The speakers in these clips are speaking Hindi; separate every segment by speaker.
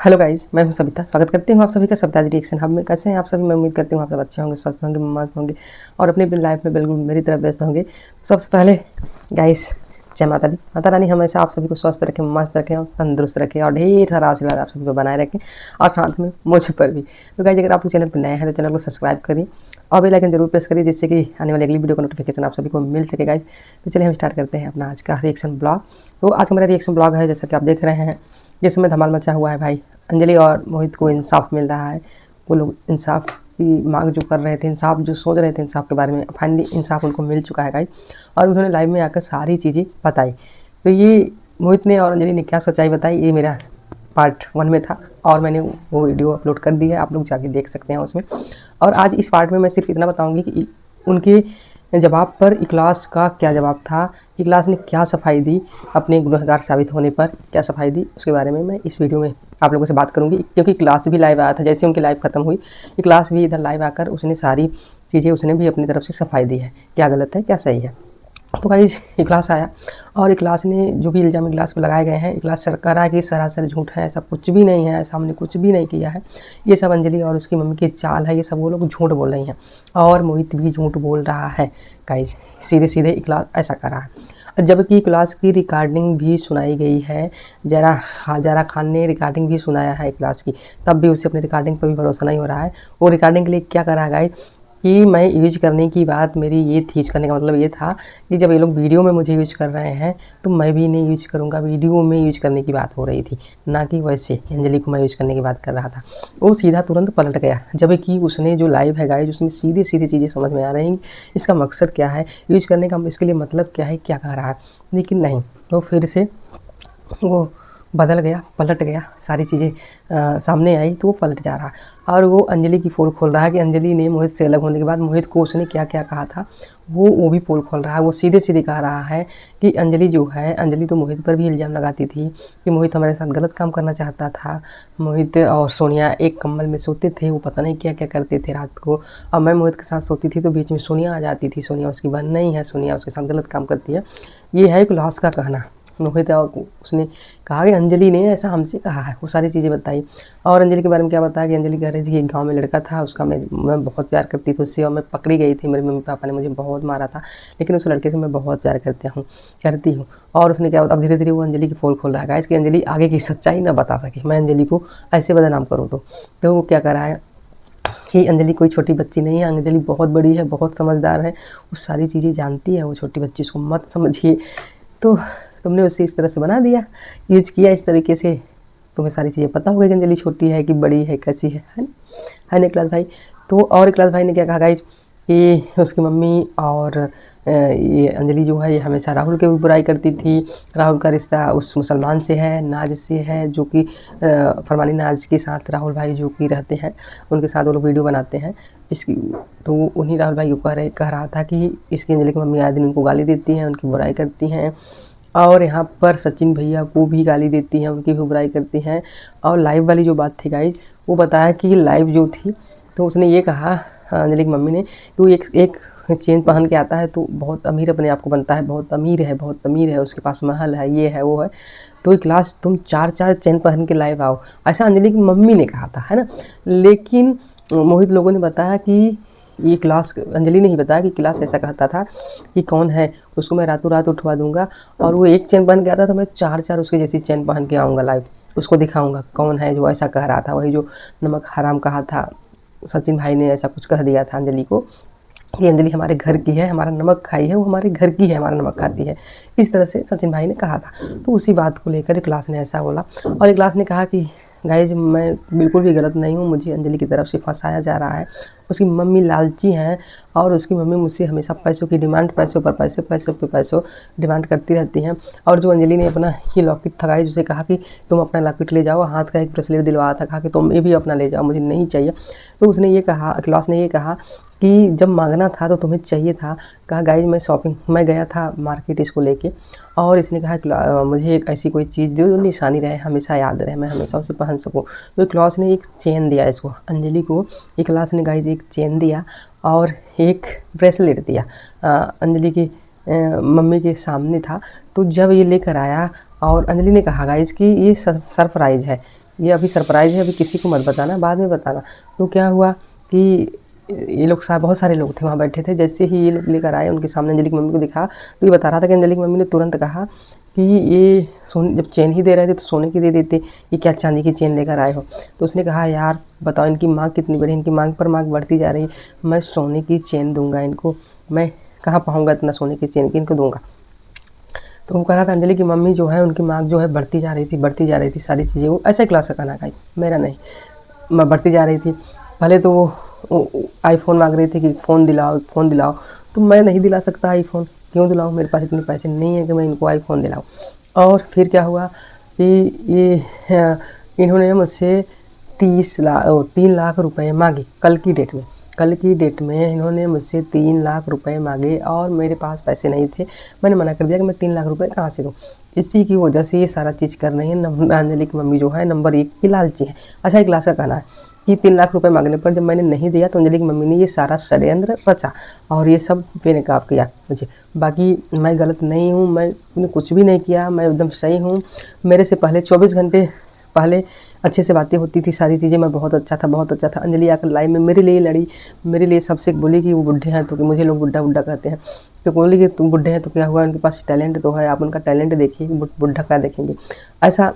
Speaker 1: हेलो गाइज, मैं हूं सविता। स्वागत करती हूं आप सभी का सविताज रिएक्शन हब में। कैसे हैं आप सभी? मैं उम्मीद करती हूं आप सब अच्छे होंगे, स्वस्थ होंगे, मस्त होंगे और अपनी अपनी लाइफ में बिल्कुल मेरी तरह व्यस्त होंगे। सबसे पहले गाइज, जय माता दी। माता रानी हमेशा आप सभी को स्वस्थ रखें, मस्त रखें और तंदुरुस्त रखें और ढेर सारा आशीर्वाद आप सभी को बनाए रखें और साथ में मुझ पर भी। तो गाइज, अगर आप चैनल पर नए हैं तो चैनल को सब्सक्राइब करिए और बेल आइकन जरूर प्रेस करिए, जिससे कि आने वाली अगली वीडियो का नोटिफिकेशन आप सभी को मिल सके। गाइज, तो चलिए हम स्टार्ट करते हैं अपना आज का रिएक्शन ब्लॉग। तो आज का मेरा रिएक्शन ब्लॉग है, जैसा कि आप देख रहे हैं, जिस समय धमाल मचा हुआ है भाई। अंजलि और मोहित को इंसाफ मिल रहा है। वो लोग इंसाफ की मांग जो कर रहे थे, इंसाफ जो सोच रहे थे इंसाफ के बारे में, फाइनली इंसाफ उनको मिल चुका है गाइस। और उन्होंने लाइव में आकर सारी चीज़ें बताई। तो ये मोहित ने और अंजलि ने क्या सच्चाई बताई, ये मेरा पार्ट 1 में था और मैंने वो वीडियो अपलोड कर दी है, आप लोग जाके देख सकते हैं उसमें। और आज इस पार्ट में मैं सिर्फ इतना बताऊँगी कि उनके जवाब पर इखलास का क्या जवाब था, इखलास ने क्या सफाई दी, अपने गुनहगार साबित होने पर क्या सफाई दी, उसके बारे में मैं इस वीडियो में आप लोगों से बात करूंगी। क्योंकि इखलास भी लाइव आया था, जैसे उनकी लाइव खत्म हुई इखलास भी इधर लाइव आकर उसने सारी चीज़ें उसने भी अपनी तरफ से सफाई दी है, क्या गलत है क्या सही है। तो भाई इखलास आया और इखलास ने जो भी इल्ज़ाम इखलास पर लगाए गए हैं, इखलास सर कह रहा है कि सरासर झूठ है, ऐसा कुछ भी नहीं है, ऐसा हमने कुछ भी नहीं किया है, ये सब अंजलि और उसकी मम्मी की चाल है, ये सब वो लोग झूठ बोल रही हैं। और मोहित भी झूठ बोल रहा है गाइज, सीधे सीधे इखलास ऐसा कर रहा है। जबकि इखलास की रिकॉर्डिंग भी सुनाई गई है, जरा खान ने रिकॉर्डिंग भी सुनाया है इखलास की, तब भी उसे अपनी रिकॉर्डिंग पर भी भरोसा नहीं हो रहा है। वो रिकॉर्डिंग के लिए क्या कर रहा है गाइज कि मैं यूज करने की बात मेरी ये थी, यूज करने का मतलब ये था कि जब ये लोग वीडियो में मुझे यूज कर रहे हैं तो मैं भी नहीं यूज करूँगा। वीडियो में यूज करने की बात हो रही थी, ना कि वैसे अंजलि को मैं यूज करने की बात कर रहा था। वो सीधा तुरंत पलट गया, जबकि उसने जो लाइव है गाइस उसमें सीधी सीधी चीज़ें समझ में आ रही हैं, इसका मकसद क्या है, यूज करने का इसके लिए मतलब क्या है, क्या कह रहा है। लेकिन नहीं, वो फिर से वो बदल गया, पलट गया, सारी चीज़ें सामने आई तो वो पलट जा रहा है। और वो अंजलि की पोल खोल रहा है कि अंजलि ने मोहित से अलग होने के बाद मोहित को उसने क्या क्या कहा था, वो भी पोल खोल रहा है। वो सीधे सीधे कह रहा है कि अंजलि जो है, अंजलि तो मोहित पर भी इल्ज़ाम लगाती थी कि मोहित हमारे साथ गलत काम करना चाहता था। मोहित और सोनिया एक कंबल में सोते थे, वो पता नहीं क्या क्या करते थे रात को। और मैं मोहित के साथ सोती थी तो बीच में सोनिया आ जाती थी, सोनिया उसकी बहन नहीं है, सोनिया उसके साथ गलत काम करती है। ये है इखलास का कहना। मोहित उसने कहा कि अंजलि ने ऐसा हमसे कहा है, वो सारी चीज़ें बताई। और अंजलि के बारे में क्या बताया कि अंजलि कह रही थी कि एक गांव में लड़का था, उसका मैं बहुत प्यार करती थी उससे और मैं पकड़ी गई थी, मेरे मम्मी पापा ने मुझे बहुत मारा था, लेकिन उस लड़के से मैं बहुत प्यार करती हूँ। और उसने क्या, अब धीरे धीरे वो अंजलि की पोल खोल रहा है गाइस कि अंजलि आगे की सच्चाई ना बता सके, मैं अंजलि को ऐसे बदनाम करूँ तो वो क्या कर रहा है कि अंजलि कोई छोटी बच्ची नहीं है, अंजलि बहुत बड़ी है, बहुत समझदार है, वो सारी चीज़ें जानती है, वो छोटी बच्ची उसको मत समझिए। तो तुमने उसे इस तरह से बना दिया, यूज किया इस तरीके से, तुम्हें सारी चीज़ें पता होगी कि अंजलि छोटी है कि बड़ी है, कैसी है ना इखलास भाई। तो और इखलास भाई ने क्या कहा गाइज कि उसकी मम्मी और ये अंजलि जो है ये हमेशा राहुल की भी बुराई करती थी। राहुल का रिश्ता उस मुसलमान से है, नाज से है, जो कि फरमानी नाज के साथ राहुल भाई जो कि रहते हैं, उनके साथ वो लोग वीडियो बनाते हैं इसकी। तो उन्हीं राहुल भाई को कह रहा था कि इसकी अंजलि की मम्मी आए दिन उनको गाली देती हैं, उनकी बुराई करती हैं और यहाँ पर सचिन भैया को भी गाली देती हैं, उनकी भी बुराई करती हैं। और लाइव वाली जो बात थी गाइज, वो बताया कि लाइव जो थी तो उसने ये कहा अंजलि की मम्मी ने कि वो एक चेन पहन के आता है तो बहुत अमीर अपने आप को बनता है, बहुत अमीर है, बहुत अमीर है, उसके पास महल है, ये है वो है। तो इखलास तुम 4 चेन पहन के लाइव आओ, ऐसा अंजलि की मम्मी ने कहा था, है ना। लेकिन मोहित लोगों ने बताया कि ये क्लास, अंजलि ने ही बताया कि क्लास ऐसा कहता था कि कौन है उसको मैं रातों रात उठवा दूंगा, और वो एक चेन पहन के आता तो मैं 4 उसके जैसी चेन पहन के आऊँगा लाइव, उसको दिखाऊंगा कौन है जो ऐसा कह रहा था। वही जो नमक हराम कहा था, सचिन भाई ने ऐसा कुछ कह दिया था अंजलि को कि अंजलि हमारे घर की है, हमारा नमक खाई है, वो हमारे घर की है, हमारा नमक खाती है, इस तरह से सचिन भाई ने कहा था। तो उसी बात को लेकर इखलास ने ऐसा बोला। और इखलास ने कहा कि गाइज मैं बिल्कुल भी गलत नहीं हूँ, मुझे अंजलि की तरफ से फंसाया जा रहा है, उसकी मम्मी लालची हैं और उसकी मम्मी मुझसे हमेशा पैसों की डिमांड, पैसों पर पैसे, पैसों पे पैसों डिमांड करती रहती हैं। और जो अंजलि ने अपना ये लॉकेट था गाइज, उसे कहा कि तुम अपना लॉकेट ले जाओ, हाथ का एक ब्रेसलेट दिलवाया था, कहा कि तुम ये भी अपना ले जाओ, मुझे नहीं चाहिए। तो उसने ये कहा, इखलास ने ये कहा कि जब मांगना था तो तुम्हें चाहिए था। कहा गाइज मैं गया था मार्केट इसको लेके, और इसने कहा कि मुझे एक ऐसी कोई चीज़ दो जो निशानी रहे, हमेशा याद रहे, मैं हमेशा उसे पहन सकूं। तो इखलास ने एक चेन दिया इसको, अंजलि को इखलास ने गाइज एक चेन दिया और एक ब्रेसलेट दिया। अंजलि की मम्मी के सामने था। तो जब ये लेकर आया और अंजलि ने कहा गाइज कि ये सरप्राइज़ है, ये अभी सरप्राइज़ है, अभी किसी को मत बताना, बाद में बताना। तो क्या हुआ कि ये लोग बहुत सारे लोग थे वहाँ बैठे थे। जैसे ही ये लोग लेकर आए, उनके सामने अंजलि की मम्मी को दिखा, तो ये बता रहा था कि अंजलि की मम्मी ने तुरंत कहा कि ये जब चेन ही दे रहे थे तो सोने की दे देते, ये क्या चांदी की चेन लेकर आए हो। तो उसने कहा यार बताओ, इनकी मांग कितनी बड़ी, इनकी मांग पर मांग बढ़ती जा रही है, मैं सोने की चेन दूंगा इनको, मैं कहाँ पाऊँगा इतना सोने की चेन की इनको दूंगा। तो वो कह रहा था अंजलि की मम्मी जो है उनकी मांग जो है बढ़ती जा रही थी सारी चीज़ें। वो ऐसा ही क्लास का कहना था, मेरा नहीं, मैं बढ़ती जा रही थी। पहले तो वो आईफोन मांग रही थी कि फ़ोन दिलाओ फ़ोन दिलाओ, तो मैं नहीं दिला सकता आईफोन, क्यों दिलाऊँ, मेरे पास इतने पैसे नहीं है कि मैं इनको आईफोन दिलाऊँ। और फिर क्या हुआ कि इन्होंने मुझसे 3 लाख रुपए मांगे कल की डेट में इन्होंने मुझसे 3 लाख रुपए मांगे और मेरे पास पैसे नहीं थे। मैंने मना कर दिया कि मैं 3 लाख रुपए कहाँ से दूँ। इसी की वजह से ये सारा चीज़ कर रही है। अंजलि की मम्मी जो है नंबर 1 की लालची है। अच्छा, एक क्लास का कहना है कि 3 लाख रुपए मांगने पर जब मैंने नहीं दिया तो अंजलि की मम्मी ने ये सारा षड्यंत्र रचा और ये सब बेनकाब किया मुझे। बाकी मैं गलत नहीं हूँ, मैंने कुछ भी नहीं किया, मैं एकदम सही हूँ। मेरे से पहले 24 घंटे पहले अच्छे से बातें होती थी, सारी चीज़ें, मैं बहुत अच्छा था। अंजलि आकर लाइव में मेरे लिए लड़ी, मेरे लिए सबसे बोली कि वो बुढ़े हैं तो कि मुझे लोग बुढ़ा कहते हैं, तो बोली कि तुम बुढ़े हैं तो क्या हुआ, उनके पास टैलेंट तो है, आप उनका टैलेंट देखिए, बुढ़ा क्या देखेंगे। ऐसा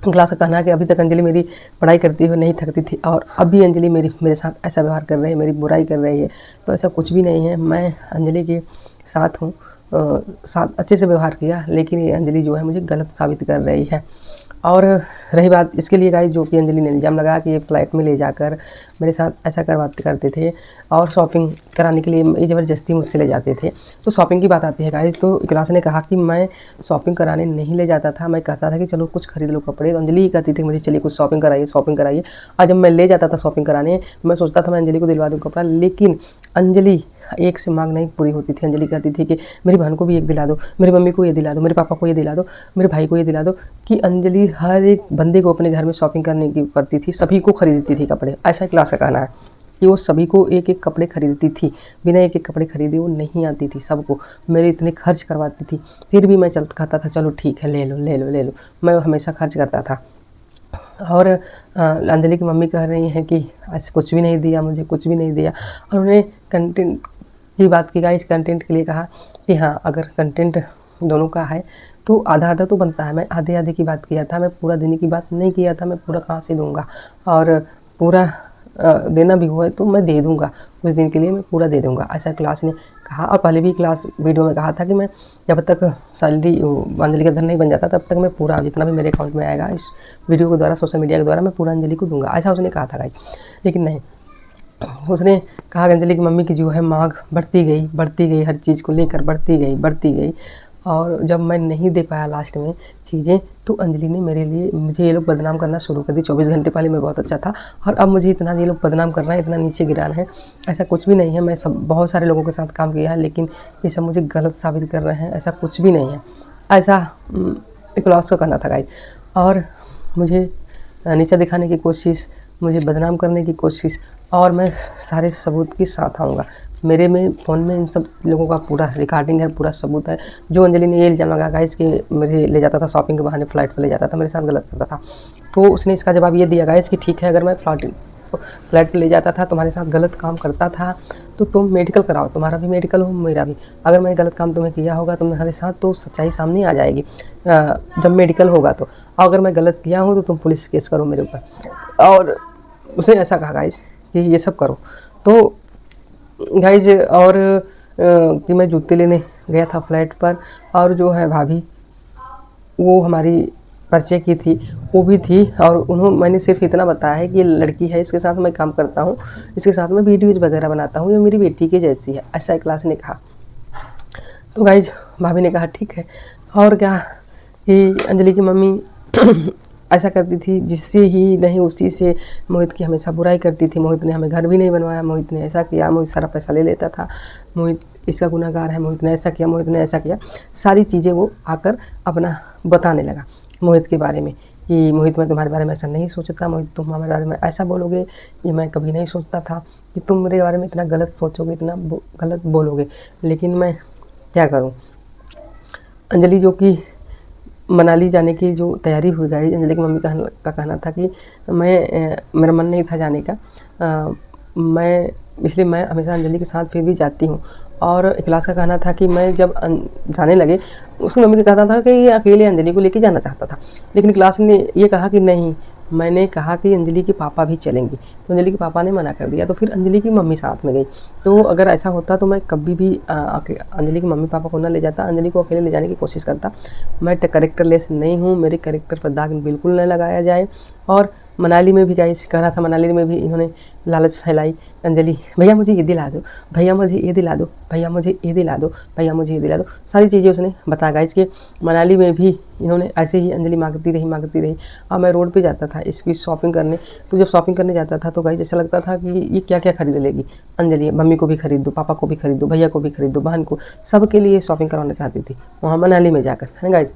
Speaker 1: क्लास का कहना है कि अभी तक अंजलि मेरी पढ़ाई करती हुई नहीं थकती थी और अभी अंजलि मेरे साथ ऐसा व्यवहार कर रही है, मेरी बुराई कर रही है। तो ऐसा कुछ भी नहीं है, मैं अंजलि के साथ हूँ, साथ अच्छे से व्यवहार किया, लेकिन ये अंजलि जो है मुझे गलत साबित कर रही है। और रही बात इसके लिए गाइस, जो कि अंजलि ने इल्ज़ाम लगाया कि ये फ्लाइट में ले जाकर मेरे साथ ऐसा करते थे और शॉपिंग कराने के लिए ये ज़बरदस्ती मुझसे ले जाते थे। तो शॉपिंग की बात आती है गाइस, तो इकरास ने कहा कि मैं शॉपिंग कराने नहीं ले जाता था, मैं कहता था कि चलो कुछ खरीद लो कपड़े। तो अंजलि ही कहती थी मुझे चलिए कुछ शॉपिंग कराइए। और जब मैं ले जाता था शॉपिंग कराने, मैं सोचता था मैं अंजलि को दिलवा दूँ कपड़ा, लेकिन अंजलि एक से मांग नहीं पूरी होती थी। अंजलि कहती थी कि मेरी बहन को भी एक दिला दो, मेरी मम्मी को ये दिला दो, मेरे पापा को ये दिला दो, मेरे भाई को ये दिला दो। कि अंजलि हर एक बंदे को अपने घर में शॉपिंग करने की करती थी, सभी को खरीदती थी कपड़े। ऐसा क्लास का कहना है कि वो सभी को एक एक कपड़े खरीदती थी, बिना एक एक कपड़े खरीदे वो नहीं आती थी, सबको मेरे इतने खर्च करवाती थी। फिर भी मैं कहता था चलो ठीक है ले लो, मैं हमेशा खर्च करता था। और अंजलि की मम्मी कह रही हैं कि आज कुछ भी नहीं दिया, मुझे कुछ भी नहीं दिया। और उन्होंने कंटेंट की बात की गाइस, कंटेंट के लिए कहा कि हाँ अगर कंटेंट दोनों का है तो आधा आधा तो बनता है। मैं आधे आधे की बात किया था, मैं पूरा देने की बात नहीं किया था, मैं पूरा कहाँ से दूंगा। और पूरा देना भी हुआ है तो मैं दे दूंगा, कुछ दिन के लिए मैं पूरा दे दूंगा, ऐसा क्लास ने कहा। और पहले भी क्लास वीडियो में कहा था कि मैं जब तक सैलरी अंजलि का घर नहीं बन जाता तब तक मैं पूरा जितना भी मेरे अकाउंट में आएगा इस वीडियो के द्वारा, सोशल मीडिया के द्वारा, मैं पूरा अंजलि को दूंगा, ऐसा उसने कहा था गाइस। लेकिन नहीं, उसने कहा कि अंजलि की मम्मी की जो है मांग बढ़ती गई, हर चीज़ को लेकर बढ़ती गई। और जब मैं नहीं दे पाया लास्ट में चीज़ें, तो अंजलि ने मेरे लिए मुझे ये लोग बदनाम करना शुरू कर दी। 24 घंटे पहले मैं बहुत अच्छा था और अब मुझे इतना ये लोग बदनाम कर रहे हैं, इतना नीचे गिराना है। ऐसा कुछ भी नहीं है, मैं बहुत सारे लोगों के साथ काम किया है, लेकिन ये सब मुझे गलत साबित कर रहे हैं, ऐसा कुछ भी नहीं है। ऐसा इकलौस का कहना था गाइस। और मुझे नीचा दिखाने की कोशिश, मुझे बदनाम करने की कोशिश, और मैं सारे सबूत के साथ आऊँगा। मेरे में फ़ोन में इन सब लोगों का पूरा रिकॉर्डिंग है, पूरा सबूत है। जो अंजलि ने ये इल्ज़ाम लगाया गाइस कि मुझे ले जाता था शॉपिंग के बहाने, फ्लाइट पर ले जाता था, मेरे साथ गलत करता था, तो उसने इसका जवाब ये दिया गाइस कि ठीक है, अगर मैं फ्लाइट पर ले जाता था, तुम्हारे साथ गलत काम करता था, तो तुम मेडिकल कराओ, तुम्हारा भी मेडिकल हो, मेरा भी। अगर मैंने गलत काम तुम्हें किया होगा तुम्हारे साथ, तो सच्चाई सामने आ जाएगी जब मेडिकल होगा तो। अगर मैं गलत किया हूँ तो तुम पुलिस केस करो मेरे ऊपर। और उसने ऐसा कहा गाइस कि ये सब करो। तो गाइज और कि मैं जूते लेने गया था फ्लाइट पर, और जो है भाभी वो हमारी परिचय की थी, वो भी थी, और मैंने सिर्फ इतना बताया है कि ये लड़की है, इसके साथ मैं काम करता हूँ, इसके साथ मैं वीडियोज़ वगैरह बनाता हूँ, ये मेरी बेटी के जैसी है, ऐसा क्लास ने कहा। तो गाइज भाभी ने कहा ठीक है। और क्या कि अंजलि की मम्मी ऐसा करती थी, जिससे ही नहीं उसी से मोहित की हमेशा बुराई करती थी। मोहित ने हमें घर भी नहीं बनवाया, मोहित ने ऐसा किया, मोहित सारा पैसा ले लेता था, मोहित इसका गुनहगार है, मोहित ने ऐसा किया, मोहित ने ऐसा किया। सारी चीज़ें वो आकर अपना बताने लगा मोहित के बारे में कि मोहित मैं तुम्हारे बारे में ऐसा नहीं सोचता, मोहित तुम हमारे बारे में ऐसा बोलोगे, ये मैं कभी नहीं सोचता था कि तुम मेरे बारे में इतना गलत सोचोगे, इतना गलत बोलोगे। लेकिन मैं क्या करूँ, अंजलि जो कि मनाली जाने की जो तैयारी हुई गाइस, अंजलि की मम्मी का कहना था कि मेरा मन नहीं था जाने का, इसलिए मैं हमेशा अंजलि के साथ फिर भी जाती हूँ। और इखलास का कहना था कि मैं जब जाने लगे, उसकी मम्मी का कहना था कि ये अकेले अंजलि को लेके जाना चाहता था, लेकिन इखलास ने ये कहा कि नहीं, मैंने कहा कि अंजलि के पापा भी चलेंगे, तो अंजलि के पापा ने मना कर दिया, तो फिर अंजलि की मम्मी साथ में गई। तो अगर ऐसा होता तो मैं कभी भी अंजलि के मम्मी पापा को ना ले जाता, अंजलि को अकेले ले जाने की कोशिश करता। मैं कैरेक्टर लेस नहीं हूँ, मेरे कैरेक्टर पर दाग बिल्कुल न लगाया जाए। और मनाली में भी गाइस कह रहा था, मनाली में भी इन्होंने लालच फैलाई, अंजलि भैया मुझे ये दिला दो, भैया मुझे ये दिला दो, भैया मुझे ये दिला दो, भैया मुझे ये दिला दो, सारी चीज़ें उसने बताया गाइस कि मनाली में भी इन्होंने ऐसे ही अंजलि मांगती रही। और मैं रोड पे जाता था इसकी शॉपिंग करने, तो जब शॉपिंग करने जाता था तो गाइस ऐसा लगता था कि ये क्या क्या खरीद लेगी अंजलि, मम्मी को भी खरीद दो, पापा को भी खरीद दो, भैया को भी खरीद दो, बहन को, सबके लिए शॉपिंग करवाना चाहती थी वहाँ मनाली में जाकर, है गाइस।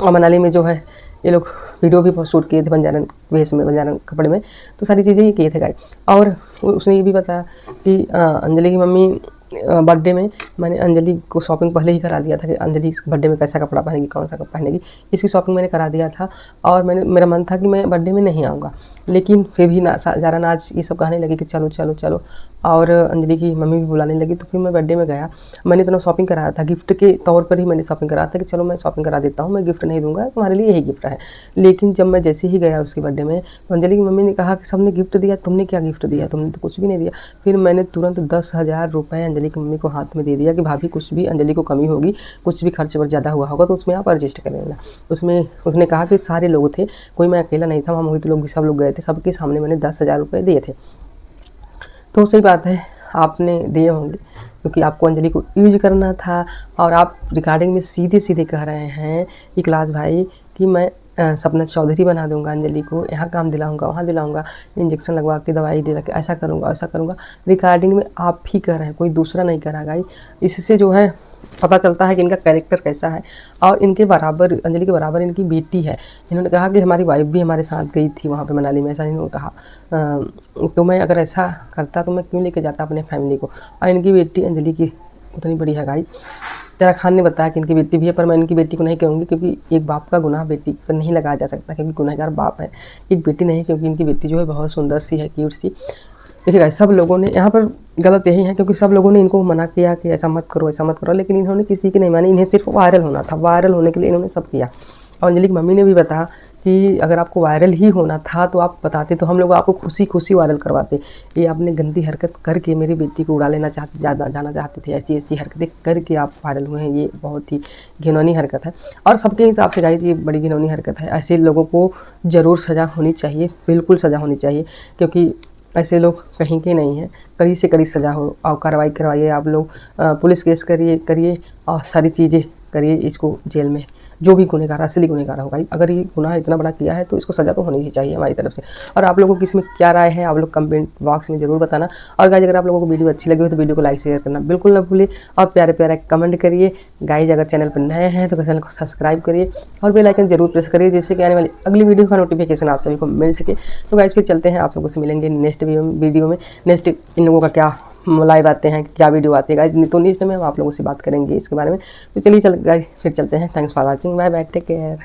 Speaker 1: और मनाली में जो है ये लोग वीडियो भी बहुत शूट किए थे बंजारन वेश में, बंजारन कपड़े में, तो सारी चीज़ें ये किए थे गाइस। और उसने ये भी बताया कि अंजलि की मम्मी बर्थडे में मैंने अंजलि को शॉपिंग पहले ही करा दिया था कि अंजलि इस बर्थडे में कैसा कपड़ा पहनेगी, कौन सा कपड़ा पहनेगी, इसकी शॉपिंग मैंने करा दिया था। और मेरा मन था कि मैं बर्थडे में नहीं आऊँगा, लेकिन फिर भी ज़ारा नाज ये सब कहने लगी कि चलो चलो चलो, और अंजलि की मम्मी भी बुलाने लगी, तो फिर मैं बर्थडे में गया। मैंने इतना शॉपिंग कराया था, गिफ्ट के तौर पर ही मैंने शॉपिंग कराया था कि चलो मैं शॉपिंग करा देता हूँ, मैं गिफ्ट नहीं दूंगा, तुम्हारे लिए यही गिफ्ट है। लेकिन जब मैं जैसे ही गया उसके बर्थडे में, तो अंजलि की मम्मी ने कहा कि सबने गिफ्ट दिया, तुमने क्या गिफ्ट दिया, तुमने तो कुछ भी नहीं दिया। फिर मैंने तुरंत 10,000 रुपये अंजलि की मम्मी को हाथ में दे दिया कि भाभी कुछ भी अंजलि को कमी होगी, कुछ भी खर्च वर्च ज़्यादा हुआ होगा तो उसमें आप एडजस्ट कर लेना। उसमें उसने कहा कि सारे लोग थे, कोई मैं अकेला नहीं था, वहाँ मोहित लोग भी सब लोग गए थे, सबके सामने मैंने 10,000 रुपये दिए थे। तो सही बात है, आपने दिए होंगे क्योंकि आपको अंजलि को यूज करना था। और आप रिकॉर्डिंग में सीधे सीधे कह रहे हैं इखलास भाई कि मैं सपना चौधरी बना दूंगा अंजलि को, यहाँ काम दिलाऊंगा, वहाँ दिलाऊंगा, इंजेक्शन लगवा के दवाई दिला के ऐसा करूँगा वैसा करूँगा। रिकॉर्डिंग में आप ही कर रहे हैं, कोई दूसरा नहीं कर रहा गाइस। इससे जो है पता चलता है कि इनका कैरेक्टर कैसा है। और इनके बराबर, अंजलि के बराबर इनकी बेटी है। इन्होंने कहा कि हमारी वाइफ भी हमारे साथ गई थी वहाँ पे मनाली में, ऐसा इन्होंने कहा। तो मैं अगर ऐसा करता तो मैं क्यों लेके जाता अपने फैमिली को। और इनकी बेटी अंजलि की उतनी बड़ी है गाइस। ज़रा खान ने बताया कि इनकी बेटी भी है, पर मैं इनकी बेटी को नहीं कहूँगी क्योंकि एक बाप का गुनाह बेटी पर नहीं लगाया जा सकता, क्योंकि गुनहगार बाप है, एक बेटी नहीं, क्योंकि इनकी बेटी जो है बहुत सुंदर सी है, क्यूट सी। देखिए गाइस, सब लोगों ने यहाँ पर गलत यही है क्योंकि सब लोगों ने इनको मना किया कि ऐसा मत करो, ऐसा मत करो, लेकिन इन्होंने किसी की नहीं मानी। इन्हें सिर्फ वायरल होना था, वायरल होने के लिए इन्होंने सब किया। और अंजलि की मम्मी ने भी बताया कि अगर आपको वायरल ही होना था तो आप बताते, तो हम लोग आपको खुशी खुशी वायरल करवाते। ये आपने गंदी हरकत करके मेरी बेटी को उड़ा लेना जाना चाहते थे, ऐसी ऐसी हरकतें करके आप वायरल हुए हैं। ये बहुत ही घिनौनी हरकत है और सबके हिसाब से गाइस ये बड़ी घिनौनी हरकत है। ऐसे लोगों को ज़रूर सज़ा होनी चाहिए, बिल्कुल सज़ा होनी चाहिए, क्योंकि ऐसे लोग कहीं के नहीं हैं। कड़ी से कड़ी सज़ा हो और कार्रवाई करवाइए आप लोग, पुलिस केस करिए और सारी चीज़ें करिए। इसको जेल में जो भी गुनहगार, असली गुनहगार होगा, अगर ये गुनाह इतना बड़ा किया है तो इसको सज़ा तो होनी ही चाहिए हमारी तरफ से। और आप लोगों की इसमें क्या राय है आप लोग कमेंट बॉक्स में ज़रूर बताना। और गाइज अगर आप लोगों को वीडियो अच्छी लगी हो तो वीडियो को लाइक शेयर करना बिल्कुल ना भूलिए और प्यारे प्यारे कमेंट करिए। गाइज अगर चैनल पर नए हैं तो चैनल को सब्सक्राइब करिए और बेल आइकन जरूर प्रेस करिए, जिससे कि आने वाली अगली वीडियो का नोटिफिकेशन आप सभी को मिल सके। तो गाइज फिर चलते हैं, आप लोगों से मिलेंगे नेक्स्ट वीडियो में। नेक्स्ट इन लोगों का क्या लाइव आते हैं, क्या वीडियो आती है गाइज, तो नेक्स्ट में हम आप लोगों से बात करेंगे इसके बारे में। तो चलिए गाइज फिर चलते हैं। Thanks for watching, bye bye, take care.